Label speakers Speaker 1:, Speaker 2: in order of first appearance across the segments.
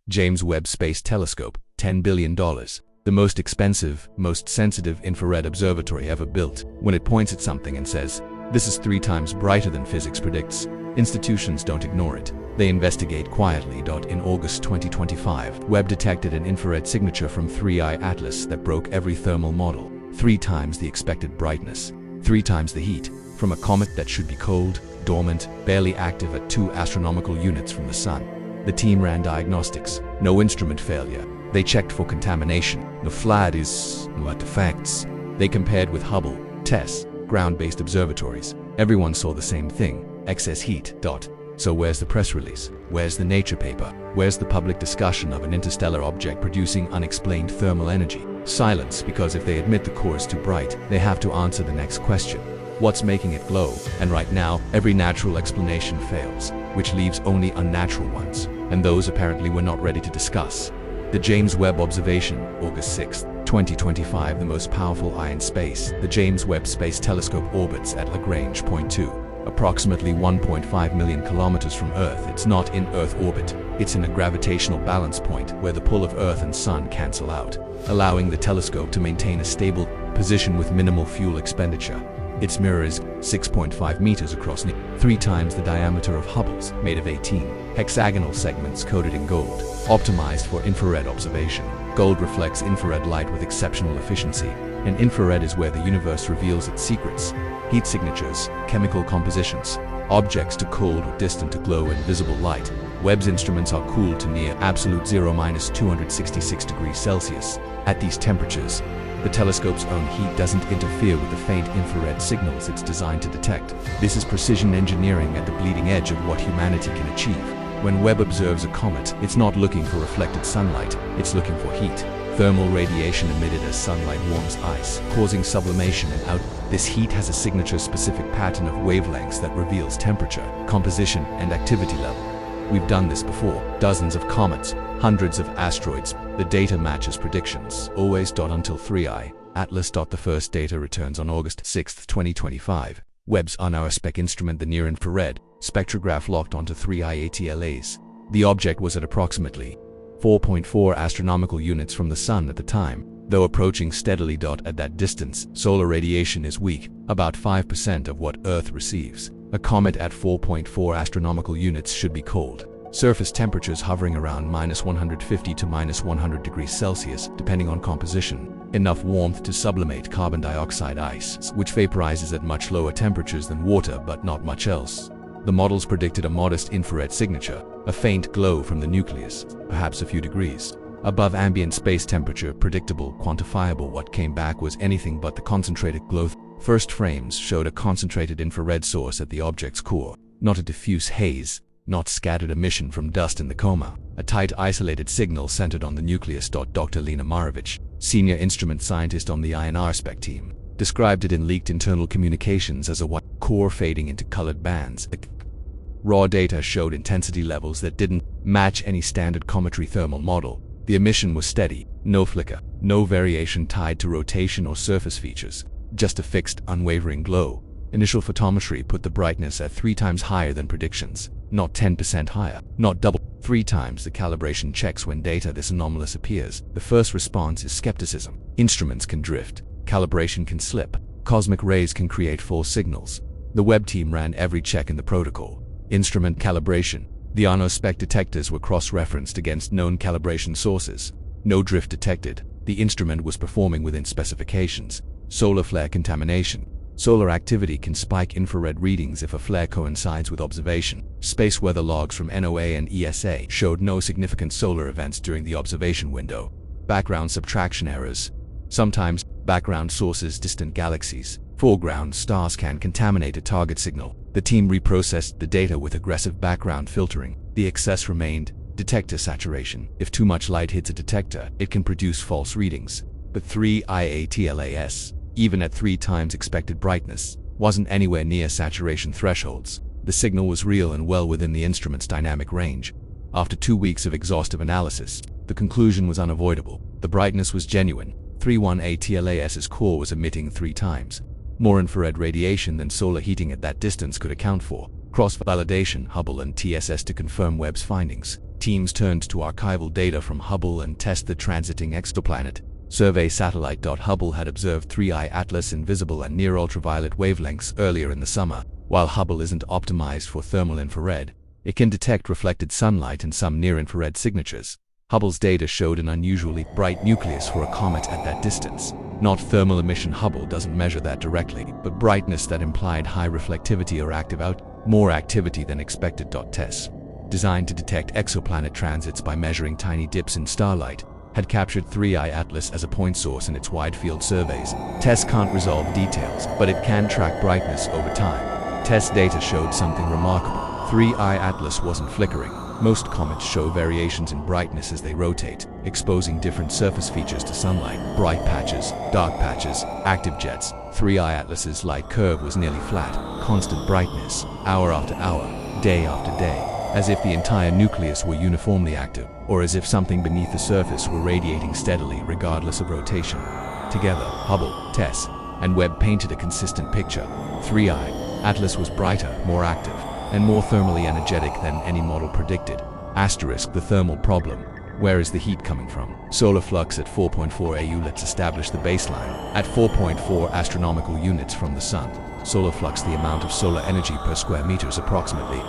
Speaker 1: James Webb Space Telescope, $10 billion. The most expensive, most sensitive infrared observatory ever built. When it points at something and says, "This is 3 times brighter than physics predicts," institutions don't ignore it. They investigate quietly. In August 2025, Webb detected an infrared signature from 3I Atlas that broke every thermal model. 3 times the expected brightness, 3 times the heat, from a comet that should be cold, dormant, barely active at 2 astronomical units from the sun. The team ran diagnostics. No instrument failure. They checked for contamination. No flares, no artifacts. They compared with Hubble, TESS, ground-based observatories. Everyone saw the same thing: excess heat. So where's the press release? Where's the Nature paper? Where's the public discussion of an interstellar object producing unexplained thermal energy? Silence, because if they admit the core is too bright, they have to answer the next question. What's making it glow? And right now, every natural explanation fails, which leaves only unnatural ones, and those apparently we're not ready to discuss. The James Webb observation, August 6, 2025, the most powerful eye in space. The James Webb Space Telescope orbits at Lagrange point 2, approximately 1.5 million kilometers from Earth. It's not in Earth orbit. It's in a gravitational balance point where the pull of Earth and Sun cancel out, allowing the telescope to maintain a stable position with minimal fuel expenditure. Its mirror is 6.5 meters across, 3 times the diameter of Hubble's, made of 18 hexagonal segments coated in gold, optimized for infrared observation. Gold reflects infrared light with exceptional efficiency, and infrared is where the universe reveals its secrets: heat signatures, chemical compositions, objects too cold or distant to glow in visible light. Webb's instruments are cooled to near absolute zero, -266 degrees Celsius. At these temperatures, the telescope's own heat doesn't interfere with the faint infrared signals it's designed to detect. This is precision engineering at the bleeding edge of what humanity can achieve. When Webb observes a comet, it's not looking for reflected sunlight, it's looking for heat. Thermal radiation emitted as sunlight warms ice, causing sublimation and out. This heat has a signature-specific pattern of wavelengths that reveals temperature, composition, and activity level. We've done this before. Dozens of comets, hundreds of asteroids. The data matches predictions. Always. Until 3I Atlas. The first data returns on August 6, 2025. Webb's NIRSpec instrument, the near-infrared spectrograph, locked onto 3I ATLAs. The object was at approximately 4.4 astronomical units from the Sun at the time, though approaching steadily. At that distance, solar radiation is weak, about 5% of what Earth receives. A comet at 4.4 astronomical units should be cold. Surface temperatures hovering around -150 to -100 degrees Celsius, depending on composition. Enough warmth to sublimate carbon dioxide ice, which vaporizes at much lower temperatures than water, but not much else. The models predicted a modest infrared signature, a faint glow from the nucleus, perhaps a few degrees above ambient space temperature, predictable, quantifiable. What came back was anything but the concentrated glow. First frames showed a concentrated infrared source at the object's core, not a diffuse haze, not scattered emission from dust in the coma. A tight, isolated signal centered on the nucleus. Dr. Lena Marovich, senior instrument scientist on the NIRSpec team, described it in leaked internal communications as a white core fading into colored bands. Raw data showed intensity levels that didn't match any standard cometary thermal model. The emission was steady, no flicker, no variation tied to rotation or surface features, just a fixed, unwavering glow. Initial photometry put the brightness at 3 times higher than predictions, not 10% higher, not double, 3 times the calibration checks when data this anomalous appears. The first response is skepticism. Instruments can drift, calibration can slip, cosmic rays can create false signals. The Webb team ran every check in the protocol. Instrument calibration. The NIRSpec detectors were cross-referenced against known calibration sources. No drift detected. The instrument was performing within specifications. Solar flare contamination. Solar activity can spike infrared readings if a flare coincides with observation. Space weather logs from NOAA and ESA showed no significant solar events during the observation window. Background subtraction errors. Sometimes, background sources distant galaxies. Foreground stars can contaminate a target signal. The team reprocessed the data with aggressive background filtering. The excess remained detector saturation. If too much light hits a detector, it can produce false readings. But 3I ATLAS, even at 3 times expected brightness, wasn't anywhere near saturation thresholds. The signal was real and well within the instrument's dynamic range. After 2 weeks of exhaustive analysis, the conclusion was unavoidable. The brightness was genuine. 3I ATLAS's core was emitting 3 times more infrared radiation than solar heating at that distance could account for. Cross-validation, Hubble and TESS to confirm Webb's findings. teams turned to archival data from Hubble and TESS, the transiting exoplanet survey satellite. Hubble had observed 3I Atlas in visible and near ultraviolet wavelengths earlier in the summer. While Hubble isn't optimized for thermal infrared, it can detect reflected sunlight and some near-infrared signatures. Hubble's data showed an unusually bright nucleus for a comet at that distance. Not thermal emission. Hubble doesn't measure that directly, but brightness that implied high reflectivity or more activity than expected. TESS, designed to detect exoplanet transits by measuring tiny dips in starlight, had captured 3I Atlas as a point source in its wide-field surveys. TESS can't resolve details, but it can track brightness over time. TESS data showed something remarkable. 3I Atlas wasn't flickering. Most comets show variations in brightness as they rotate, exposing different surface features to sunlight: bright patches, dark patches, active jets. 3I Atlas's light curve was nearly flat, constant brightness, hour after hour, day after day, as if the entire nucleus were uniformly active, or as if something beneath the surface were radiating steadily regardless of rotation. Together, Hubble, TESS, and Webb painted a consistent picture. 3I Atlas was brighter, more active, and more thermally energetic than any model predicted. Asterisk the thermal problem. Where is the heat coming from? Solar flux at 4.4 AU. Let's establish the baseline. At 4.4 astronomical units from the sun, solar flux, the amount of solar energy per square meter, is approximately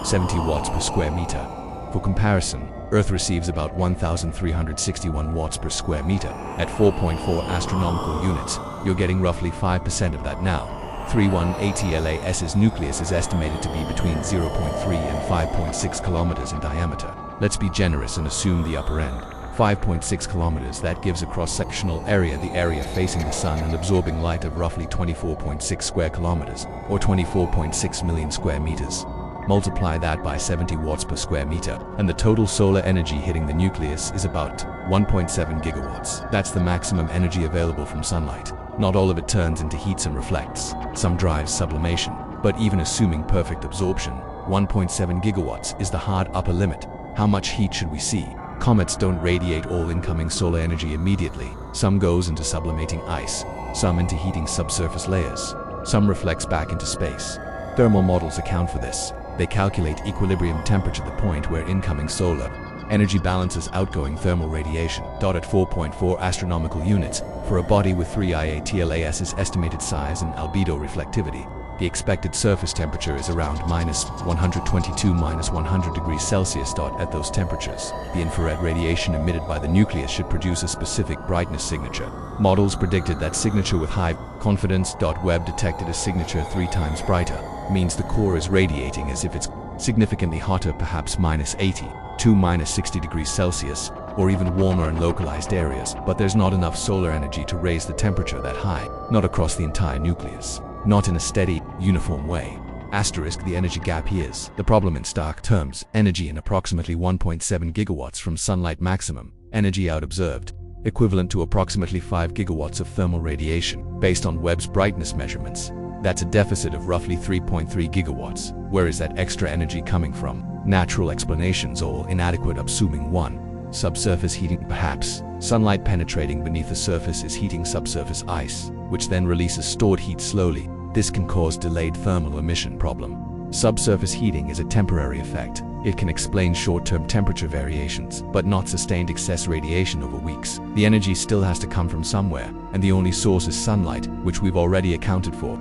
Speaker 1: 70 watts per square meter. For comparison, Earth receives about 1,361 watts per square meter. At 4.4 astronomical units, you're getting roughly 5% of that now. 318LAS's nucleus is estimated to be between 0.3 and 5.6 kilometers in diameter. Let's be generous and assume the upper end. 5.6 kilometers, that gives a cross-sectional area, the area facing the sun and absorbing light, of roughly 24.6 square kilometers, or 24.6 million square meters. Multiply that by 70 watts per square meter, and the total solar energy hitting the nucleus is about 1.7 gigawatts. That's the maximum energy available from sunlight. Not all of it turns into heat, and reflects. Some drives sublimation. But even assuming perfect absorption, 1.7 gigawatts is the hard upper limit. How much heat should we see? Comets don't radiate all incoming solar energy immediately. Some goes into sublimating ice, some into heating subsurface layers, some reflects back into space. Thermal models account for this. They calculate equilibrium temperature, the point where incoming solar energy balances outgoing thermal radiation. At 4.4 astronomical units, for a body with 3I Atlas's estimated size and albedo reflectivity, the expected surface temperature is around -122 -100 degrees Celsius. At those temperatures, the infrared radiation emitted by the nucleus should produce a specific brightness signature. Models predicted that signature with high confidence. Webb detected a signature 3 times brighter, means the core is radiating as if it's significantly hotter, perhaps -80 to -60 degrees Celsius, or even warmer in localized areas, but there's not enough solar energy to raise the temperature that high, not across the entire nucleus, not in a steady, uniform way. Asterisk the energy gap. Here's the problem in stark terms: energy in approximately 1.7 gigawatts from sunlight maximum, energy out observed, equivalent to approximately 5 gigawatts of thermal radiation. Based on Webb's brightness measurements, that's a deficit of roughly 3.3 gigawatts. Where is that extra energy coming from? Natural explanations, all inadequate. Assuming 1. Subsurface heating. Perhaps sunlight penetrating beneath the surface is heating subsurface ice, which then releases stored heat slowly. This can cause delayed thermal emission problem. Subsurface heating is a temporary effect. It can explain short-term temperature variations, but not sustained excess radiation over weeks. The energy still has to come from somewhere, and the only source is sunlight, which we've already accounted for.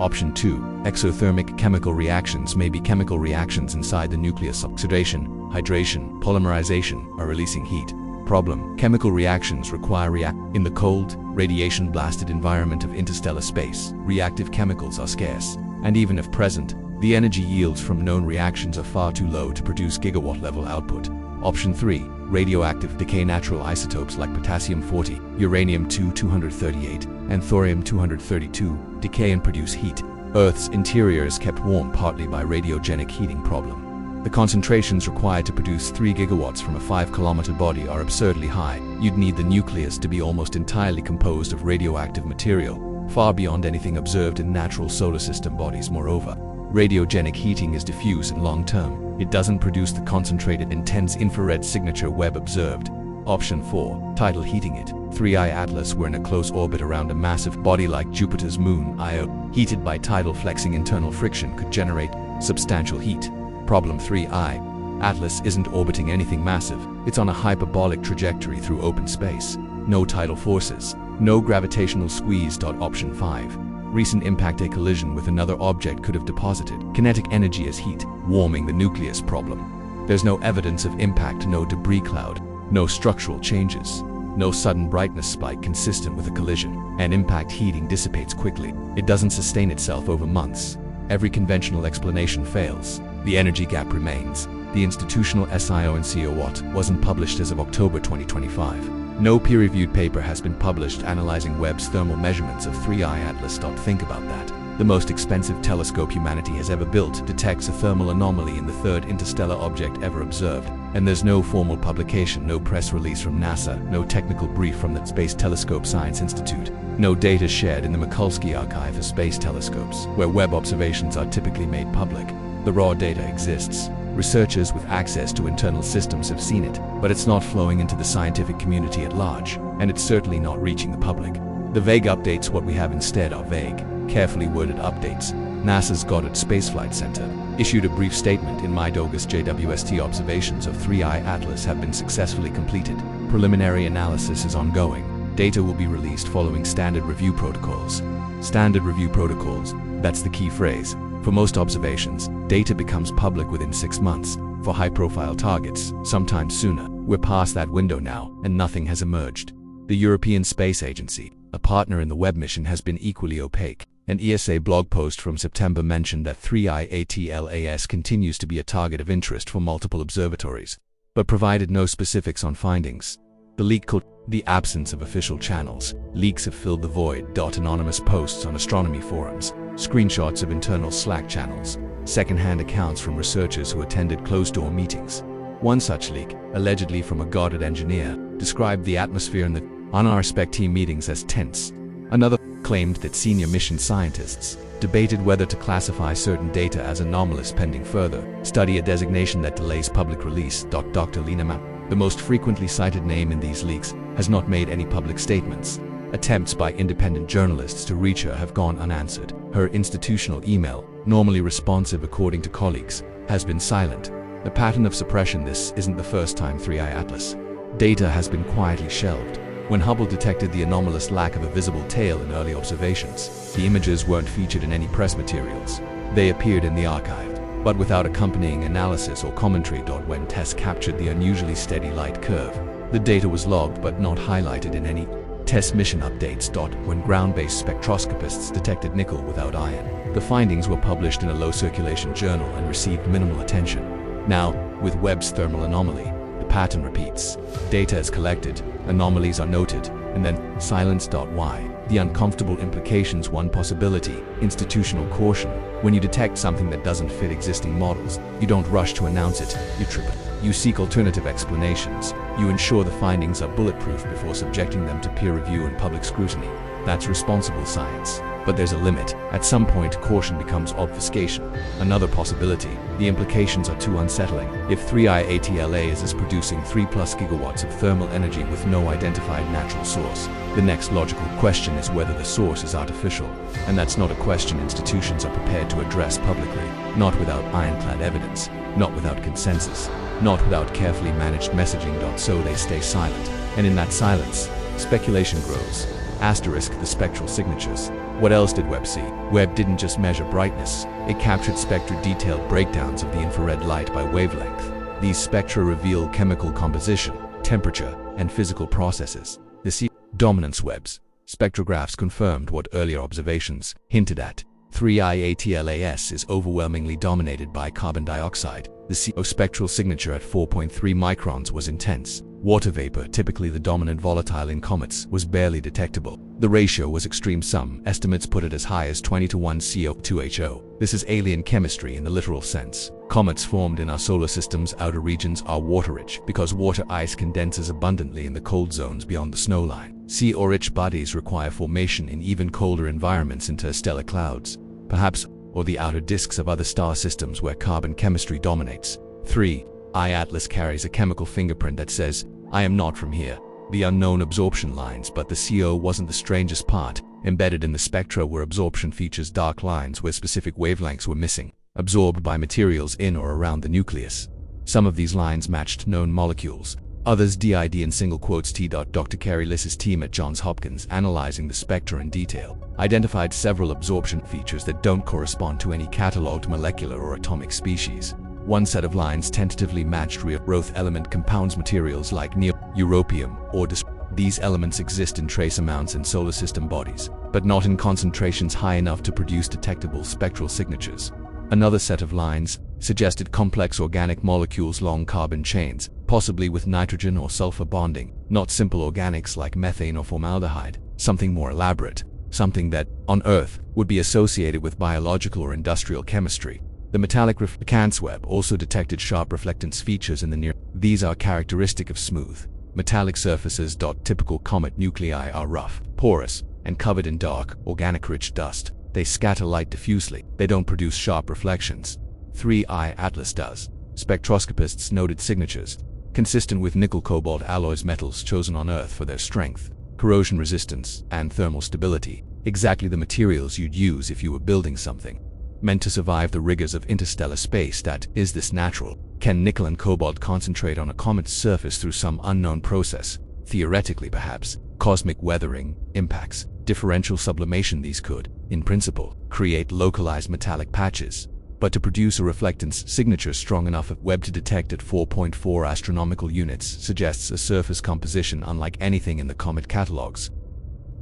Speaker 1: Option 2. Exothermic chemical reactions. May be chemical reactions inside the nucleus. Oxidation, hydration, polymerization are releasing heat. Problem: chemical reactions require in the cold, radiation-blasted environment of interstellar space. Reactive chemicals are scarce, and even if present, the energy yields from known reactions are far too low to produce gigawatt-level output. Option 3. Radioactive decay. Natural isotopes like potassium-40, uranium-238, and thorium-232 decay and produce heat. Earth's interior is kept warm partly by radiogenic heating problem. The concentrations required to produce 3 gigawatts from a 5-kilometer body are absurdly high. You'd need the nucleus to be almost entirely composed of radioactive material, far beyond anything observed in natural solar system bodies. Moreover, radiogenic heating is diffuse and long-term. It doesn't produce the concentrated, intense infrared signature Webb observed. Option 4. Tidal heating. It. 3I Atlas were in a close orbit around a massive body like Jupiter's moon, Io. Heated by tidal flexing, internal friction could generate substantial heat. Problem: 3I Atlas isn't orbiting anything massive. It's on a hyperbolic trajectory through open space. No tidal forces. No gravitational squeeze. Option 5. Recent impact. A collision with another object could have deposited kinetic energy as heat, warming the nucleus. Problem. There's no evidence of impact, no debris cloud, no structural changes, no sudden brightness spike consistent with a collision, and impact heating dissipates quickly. It doesn't sustain itself over months. Every conventional explanation fails. The energy gap remains. The institutional SIO and Gigawatt wasn't published as of October 2025. No peer-reviewed paper has been published analyzing Webb's thermal measurements of 3I Atlas. Think about that. The most expensive telescope humanity has ever built detects a thermal anomaly in the third interstellar object ever observed, and there's no formal publication, no press release from NASA, no technical brief from the Space Telescope Science Institute, no data shared in the Mikulski archive of space telescopes, where Webb observations are typically made public. The raw data exists. Researchers with access to internal systems have seen it, but it's not flowing into the scientific community at large, and it's certainly not reaching the public. The vague updates what we have instead are vague, carefully worded updates. NASA's Goddard Space Flight Center issued a brief statement in mid-August. JWST observations of 3I Atlas have been successfully completed. Preliminary analysis is ongoing. Data will be released following standard review protocols. Standard review protocols, that's the key phrase. For most observations, data becomes public within 6 months. For high-profile targets, sometimes sooner. We're past that window now, and nothing has emerged. The European Space Agency, a partner in the Webb mission, has been equally opaque. An ESA blog post from September mentioned that 3I Atlas continues to be a target of interest for multiple observatories, but provided no specifics on findings. The leak called the absence of official channels. Leaks have filled the void. Anonymous posts on astronomy forums, screenshots of internal Slack channels, second-hand accounts from researchers who attended closed-door meetings. One such leak, allegedly from a Goddard engineer, described the atmosphere in the NIRSpec team meetings as tense. Another claimed that senior mission scientists debated whether to classify certain data as anomalous pending further study, a designation that delays public release. Dr. Lena Marovich, the most frequently cited name in these leaks, has not made any public statements. Attempts by independent journalists to reach her have gone unanswered. Her institutional email, normally responsive according to colleagues, has been silent. A pattern of suppression. This isn't the first time 3I Atlas data has been quietly shelved. When Hubble detected the anomalous lack of a visible tail in early observations, the images weren't featured in any press materials. They appeared in the archive, but without accompanying analysis or commentary. When TESS captured the unusually steady light curve, the data was logged but not highlighted in any TESS mission updates. When ground-based spectroscopists detected nickel without iron, the findings were published in a low-circulation journal and received minimal attention. Now, with Webb's thermal anomaly, the pattern repeats. Data is collected, anomalies are noted, and then silence. Why? The uncomfortable implications. One possibility, institutional caution. When you detect something that doesn't fit existing models, you don't rush to announce it, you trip it. You seek alternative explanations. You ensure the findings are bulletproof before subjecting them to peer review and public scrutiny. That's responsible science. But there's a limit. At some point, caution becomes obfuscation. Another possibility, the implications are too unsettling. If 3I Atlas is producing 3+ gigawatts of thermal energy with no identified natural source, the next logical question is whether the source is artificial. And that's not a question institutions are prepared to address publicly. Not without ironclad evidence. Not without consensus. Not without carefully managed messaging. So they stay silent. And in that silence, speculation grows. Asterisk the spectral signatures. What else did Webb see? Webb didn't just measure brightness. It captured spectra, detailed breakdowns of the infrared light by wavelength. These spectra reveal chemical composition, temperature, and physical processes. The dominance Webb's spectrographs confirmed what earlier observations hinted at. 3I Atlas is overwhelmingly dominated by carbon dioxide. The CO spectral signature at 4.3 microns was intense. Water vapor, typically the dominant volatile in comets, was barely detectable. The ratio was extreme. Some estimates put it as high as 20:1 CO2HO. This is alien chemistry in the literal sense. Comets formed in our solar system's outer regions are water-rich because water ice condenses abundantly in the cold zones beyond the snowline. CO-rich bodies require formation in even colder environments, interstellar clouds, perhaps, or the outer disks of other star systems where carbon chemistry dominates. 3I Atlas carries a chemical fingerprint that says, "I am not from here." The unknown absorption lines, but the CO wasn't the strangest part. Embedded in the spectra were absorption features, dark lines where specific wavelengths were missing, absorbed by materials in or around the nucleus. Some of these lines matched known molecules, others did in single quotes t. Dr. Carey Liss's team at Johns Hopkins, analyzing the spectra in detail, identified several absorption features that don't correspond to any catalogued molecular or atomic species. One set of lines tentatively matched rare-earth element compounds materials like europium or these elements exist in trace amounts in solar system bodies, but not in concentrations high enough to produce detectable spectral signatures. Another set of lines suggested complex organic molecules along carbon chains, possibly with nitrogen or sulfur bonding, not simple organics like methane or formaldehyde, something more elaborate, something that, on Earth, would be associated with biological or industrial chemistry. The metallic reflectance web also detected sharp reflectance features in the near. These are characteristic of smooth, metallic surfaces. Typical comet nuclei are rough, porous, and covered in dark, organic-rich dust. They scatter light diffusely. They don't produce sharp reflections. 3I Atlas does. Spectroscopists noted signatures consistent with nickel-cobalt alloys, metals chosen on Earth for their strength, corrosion resistance, and thermal stability. Exactly the materials you'd use if you were building something meant to survive the rigors of interstellar space. Is this natural? Can nickel and cobalt concentrate on a comet's surface through some unknown process? Theoretically, perhaps. Cosmic weathering, impacts, differential sublimation. These could, in principle, create localized metallic patches. But to produce a reflectance signature strong enough at Webb to detect at 4.4 astronomical units suggests a surface composition unlike anything in the comet catalogs.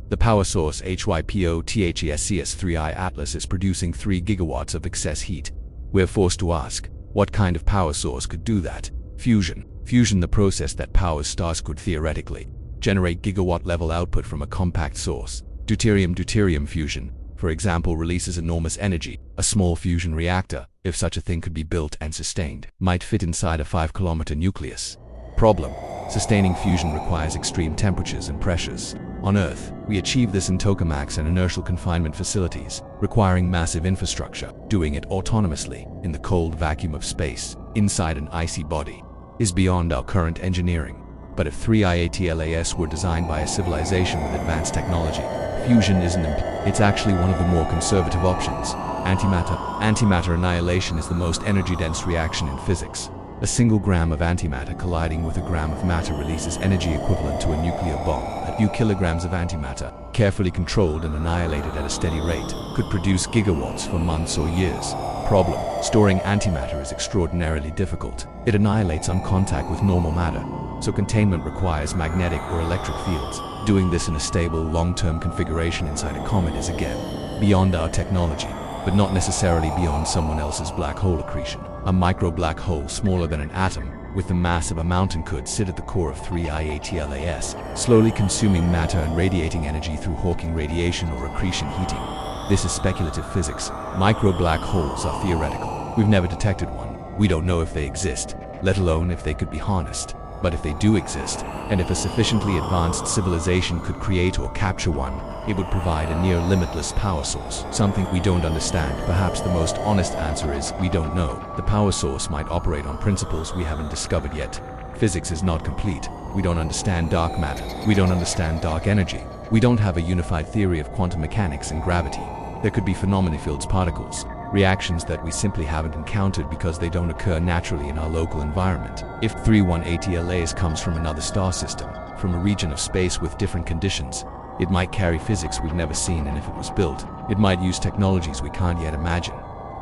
Speaker 1: The power source HYPO-THESCS-3I Atlas is producing 3 gigawatts of excess heat. We're forced to ask, what kind of power source could do that? Fusion. Fusion, the process that powers stars, could theoretically generate gigawatt-level output from a compact source. Deuterium fusion, for example, releases enormous energy. A small fusion reactor, if such a thing could be built and sustained, might fit inside a 5-kilometer nucleus. Problem: sustaining fusion requires extreme temperatures and pressures. On Earth, we achieve this in tokamaks and inertial confinement facilities, requiring massive infrastructure. Doing it autonomously, in the cold vacuum of space, inside an icy body, is beyond our current engineering. But if 3IATLAS were designed by a civilization with advanced technology, fusion isn't it's actually one of the more conservative options. Antimatter annihilation is the most energy-dense reaction in physics. A single gram of antimatter colliding with a gram of matter releases energy equivalent to a nuclear bomb. A few kilograms of antimatter, carefully controlled and annihilated at a steady rate, could produce gigawatts for months or years. Problem: storing antimatter is extraordinarily difficult. It annihilates on contact with normal matter, so containment requires magnetic or electric fields. Doing this in a stable, long-term configuration inside a comet is again beyond our technology, but not necessarily beyond someone else's black hole accretion. A micro-black hole smaller than an atom, with the mass of a mountain, could sit at the core of 3IATLAS, slowly consuming matter and radiating energy through Hawking radiation or accretion heating. This is speculative physics. Micro-black holes are theoretical. We've never detected one. We don't know if they exist, let alone if they could be harnessed. But if they do exist, and if a sufficiently advanced civilization could create or capture one, it would provide a near limitless power source. Something we don't understand. Perhaps the most honest answer is we don't know. The power source might operate on principles we haven't discovered yet. Physics is not complete. We don't understand dark matter. We don't understand dark energy. We don't have a unified theory of quantum mechanics and gravity. There could be phenomena-fields, particles, reactions that we simply haven't encountered because they don't occur naturally in our local environment. If 318LAs comes from another star system, from a region of space with different conditions, it might carry physics we've never seen, and if it was built, it might use technologies we can't yet imagine.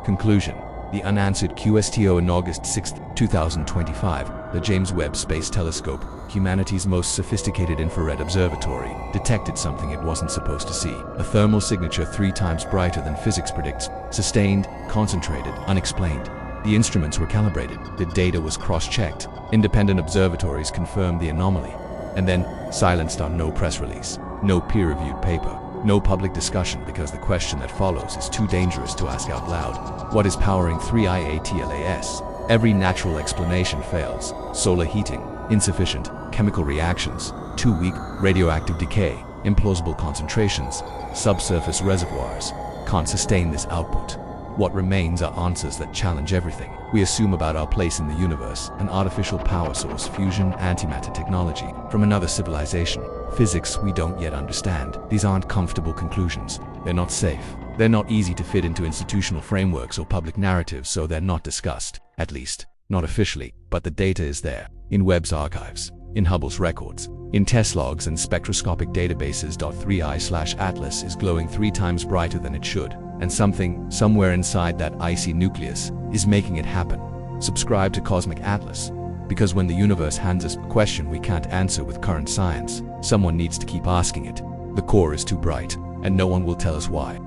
Speaker 1: Conclusion: the unanswered QSTO. On August 6, 2025, the James Webb Space Telescope, humanity's most sophisticated infrared observatory, detected something it wasn't supposed to see. A thermal signature 3 times brighter than physics predicts. Sustained, concentrated, unexplained. The instruments were calibrated. The data was cross-checked. Independent observatories confirmed the anomaly. And then, silenced on no press release, no peer-reviewed paper, no public discussion, because the question that follows is too dangerous to ask out loud. What is powering 3IATLAS? Every natural explanation fails. Solar heating, insufficient. Chemical reactions, too weak. Radioactive decay, implausible concentrations. Subsurface reservoirs can't sustain this output. What remains are answers that challenge everything we assume about our place in the universe: an artificial power source, fusion, antimatter technology from another civilization, physics we don't yet understand. These aren't comfortable conclusions. They're not safe. They're not easy to fit into institutional frameworks or public narratives, so they're not discussed, at least Not officially, but the data is there. In Webb's archives, in Hubble's records, in TESS logs and spectroscopic databases. 3I/Atlas is glowing 3 times brighter than it should, and something, somewhere inside that icy nucleus, is making it happen. Subscribe to Cosmic Atlas, because when the universe hands us a question we can't answer with current science, someone needs to keep asking it. The core is too bright, and no one will tell us why.